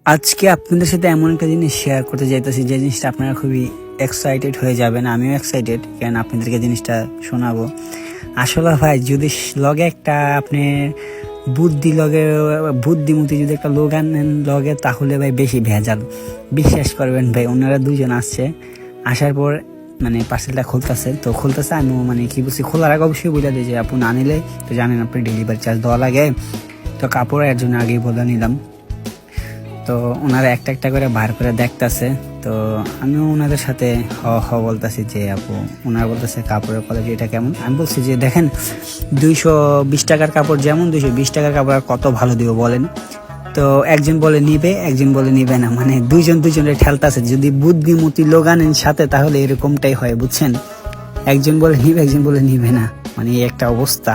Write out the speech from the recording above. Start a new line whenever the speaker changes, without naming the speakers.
আজকে আপনাদের সাথে এমন একটা জিনিস শেয়ার করতে চাইতেছি যে জিনিসটা আপনারা খুবই এক্সাইটেড হয়ে যাবেন, আমিও এক্সাইটেড, কারণ আপনাদেরকে জিনিসটা শোনাবো। আসলে ভাই যদি লগে একটা আপনি বুদ্ধিমতী যদি একটা লোক আনেন লগে, তাহলে ভাই বেশি ভেজাল। বিশ্বাস করবেন ভাই, ওনারা দুজন আসছে, আসার পর মানে পার্সেলটা খুলতেছে আমি মানে কি বলছি, খোলার আগে অবশ্যই বুঝা দিই যে আপনি না নিলে তো জানেন আপনি ডেলিভারি চার্জ দেওয়া লাগে, তো কাপড় এর জন্য আগেই বলে নিলাম। তো ওনারা একটা একটা করে বার করে দেখতেছে, তো আমিও ওনাদের সাথে বলতেছি যে আপু, ওনারা বলতেছে কাপড়ের কোয়ালিটি এটা কেমন। আমি বলছি যে দেখেন 220 টাকার কাপড় যেমন 220 টাকার কাপড় আর কত ভালো দিব বলেন। তো একজন বলে নিবে, একজন বলে নিবে না, মানে দুজনের ঠেলতাছে। যদি বুদ্ধিমতী লোক আনেন সাথে তাহলে এরকমটাই হয়, বুঝছেন। একজন বলে নিবে, একজন বলে নিবে না, মানে এই একটা অবস্থা।